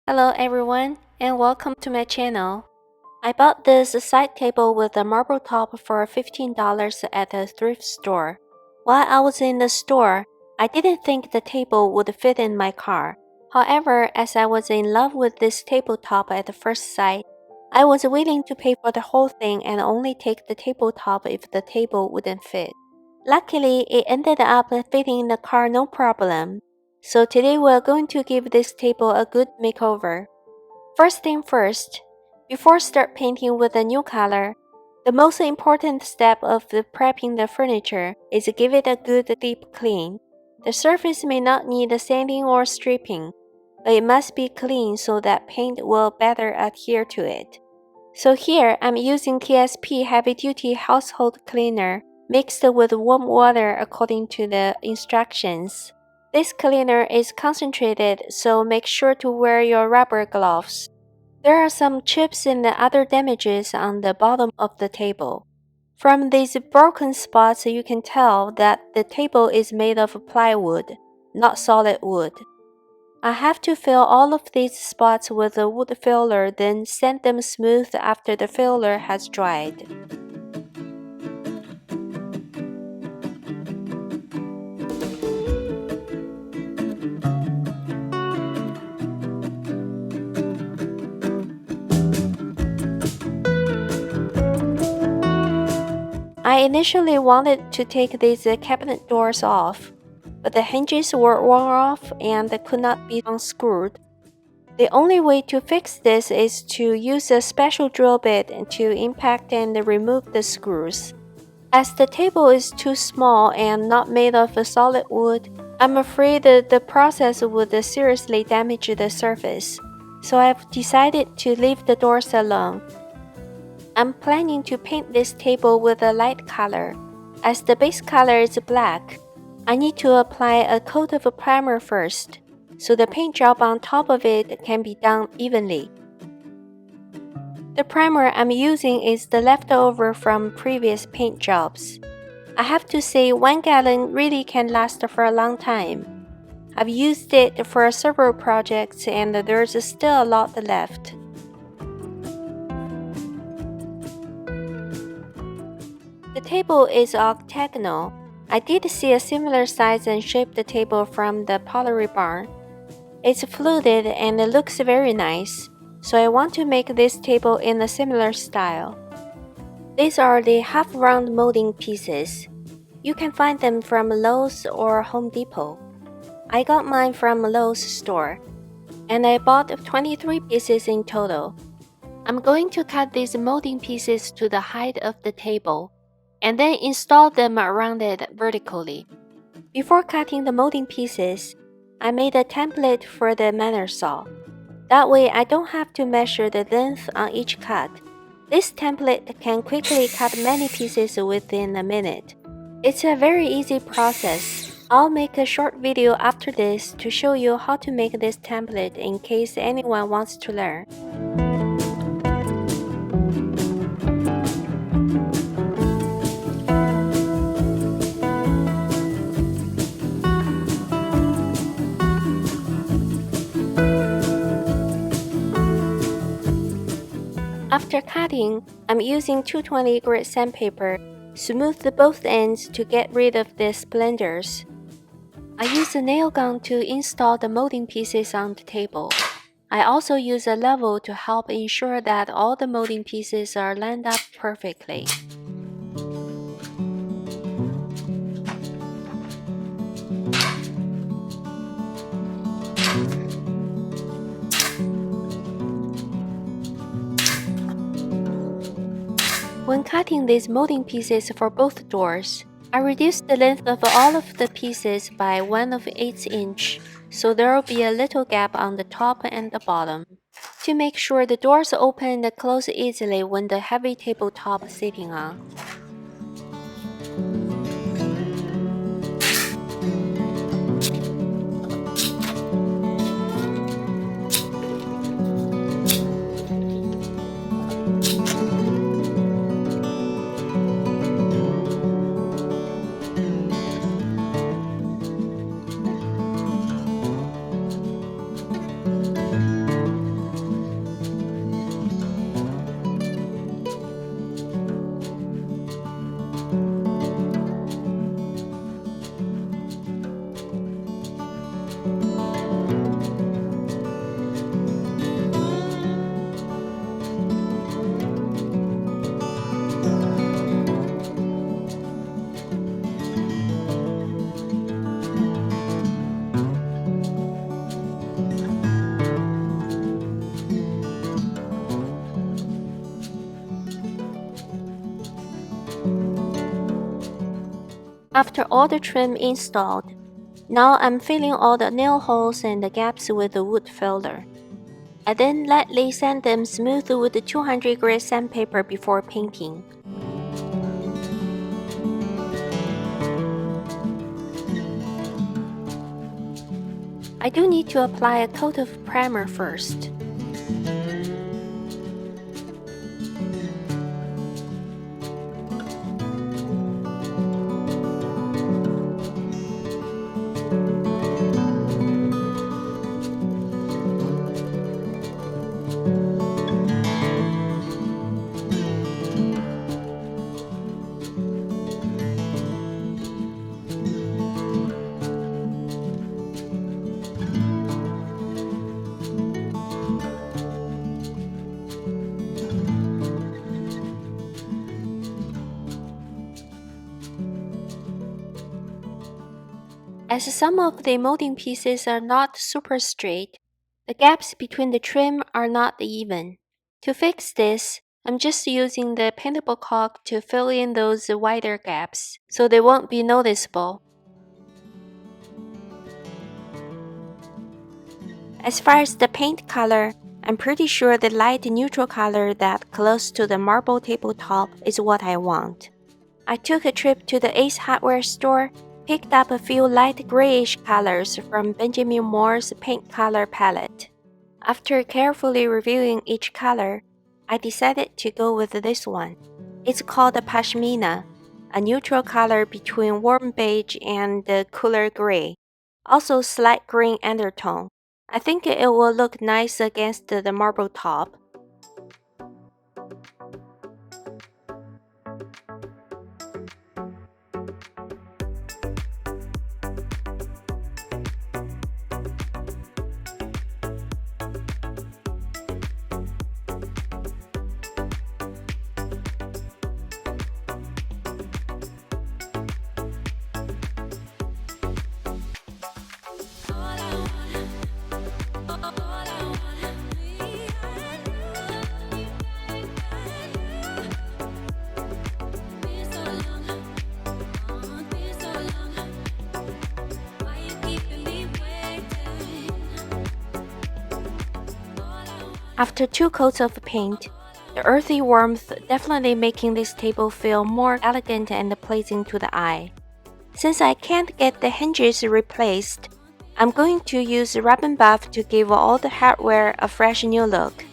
Hello everyone, and welcome to my channel. I bought this side table with a marble top for $15 at a thrift store. While I was in the store, I didn't think the table would fit in my car. However, as I was in love with this tabletop at first sight, I was willing to pay for the whole thing and only take the tabletop if the table wouldn't fit. Luckily, it ended up fitting in the car no problem. So today we're going to give this table a good makeover. First thing first, before start painting with a new color, the most important step of prepping the furniture is give it a good deep clean. The surface may not need sanding or stripping, but it must be clean so that paint will better adhere to it. So here I'm using KSP Heavy Duty Household Cleaner mixed with warm water according to the instructions. This cleaner is concentrated, so make sure to wear your rubber gloves. There are some chips and other damages on the bottom of the table. From these broken spots, you can tell that the table is made of plywood, not solid wood. I have to fill all of these spots with a wood filler, then sand them smooth after the filler has dried. I initially wanted to take these cabinet doors off, but the hinges were worn off and could not be unscrewed. The only way to fix this is to use a special drill bit to impact and remove the screws. As the table is too small and not made of solid wood, I'm afraid that the process would seriously damage the surface, so I've decided to leave the doors alone. I'm planning to paint this table with a light color. As the base color is black, I need to apply a coat of primer first, so the paint job on top of it can be done evenly. The primer I'm using is the leftover from previous paint jobs. I have to say 1 gallon really can last for a long time. I've used it for several projects and there's still a lot left. The table is octagonal. I did see a similar size and shaped table from the pottery barn. It's fluted and it looks very nice, so I want to make this table in a similar style. These are the half-round molding pieces. You can find them from Lowe's or Home Depot. I got mine from Lowe's store, and I bought 23 pieces in total. I'm going to cut these molding pieces to the height of the table, and then install them around it vertically. Before cutting the molding pieces, I made a template for the miter saw. That way I don't have to measure the length on each cut. This template can quickly cut many pieces within a minute. It's a very easy process. I'll make a short video after this to show you how to make this template in case anyone wants to learn. After cutting, I'm using 220 grit sandpaper, smooth both ends to get rid of the splinters. I use a nail gun to install the molding pieces on the table. I also use a level to help ensure that all the molding pieces are lined up perfectly. When cutting these molding pieces for both doors, I reduced the length of all of the pieces by 1/8 inch. so there will be a little gap on the top and the bottom. To make sure the doors open and close easily when the heavy tabletop is sitting on. After all the trim installed, now I'm filling all the nail holes and the gaps with the wood filler. I then lightly sand them smooth with the 200 grit sandpaper before painting. I do need to apply a coat of primer first. As some of the molding pieces are not super straight, the gaps between the trim are not even. To fix this, I'm just using the paintable caulk to fill in those wider gaps, so they won't be noticeable. As far as the paint color, I'm pretty sure the light neutral color that close to the marble tabletop is what I want. I took a trip to the Ace Hardware store, picked up a few light grayish colors from Benjamin Moore's paint color palette. After carefully reviewing each color, I decided to go with this one. It's called Pashmina, a neutral color between warm beige and the cooler gray, also slight green undertone. I think it will look nice against the marble top. After 2 coats of paint, the earthy warmth definitely making this table feel more elegant and pleasing to the eye. Since I can't get the hinges replaced, I'm going to use rub and buff to give all the hardware a fresh new look.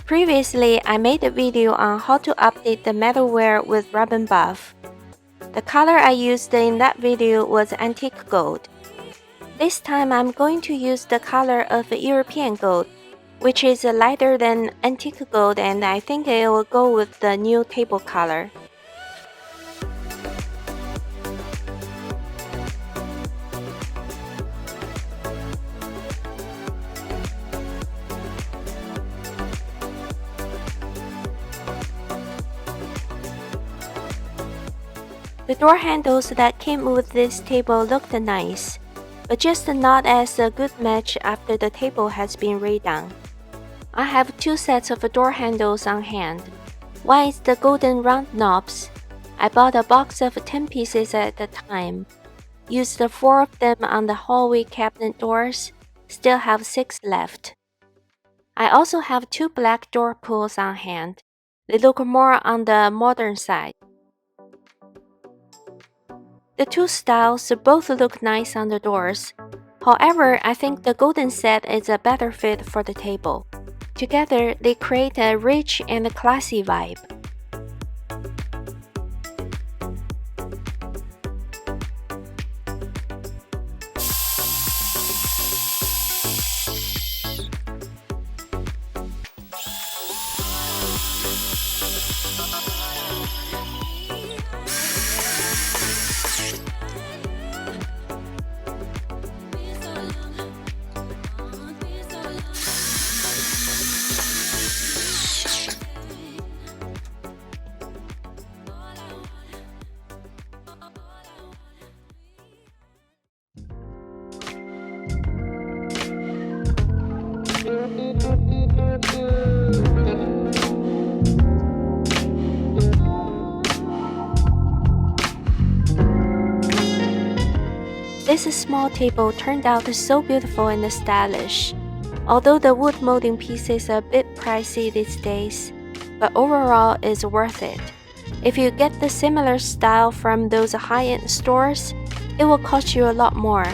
Previously, I made a video on how to update the metalware with rub and buff. The color I used in that video was antique gold. This time I'm going to use the color of European gold, which is lighter than antique gold, and I think it will go with the new table color. The door handles that came with this table looked nice, but just not as a good match after the table has been redone. I have 2 sets of door handles on hand. One is the golden round knobs. I bought a box of 10 pieces at a time. Used 4 of them on the hallway cabinet doors, still have 6 left. I also have 2 black door pulls on hand. They look more on the modern side. The 2 styles both look nice on the doors. However, I think the golden set is a better fit for the table. Together, they create a rich and classy vibe. This small table turned out so beautiful and stylish. Although the wood molding pieces are a bit pricey these days, but overall it's worth it. If you get the similar style from those high-end stores, it will cost you a lot more.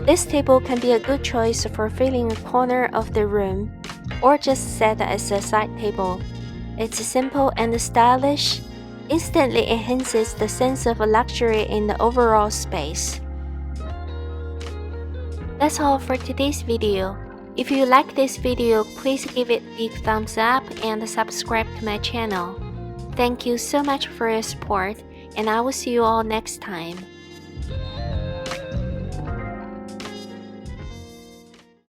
This table can be a good choice for filling a corner of the room, or just set as a side table. It's simple and stylish, instantly enhances the sense of luxury in the overall space. That's all for today's video. If you like this video, please give it a big thumbs up and subscribe to my channel. Thank you so much for your support, and I will see you all next time.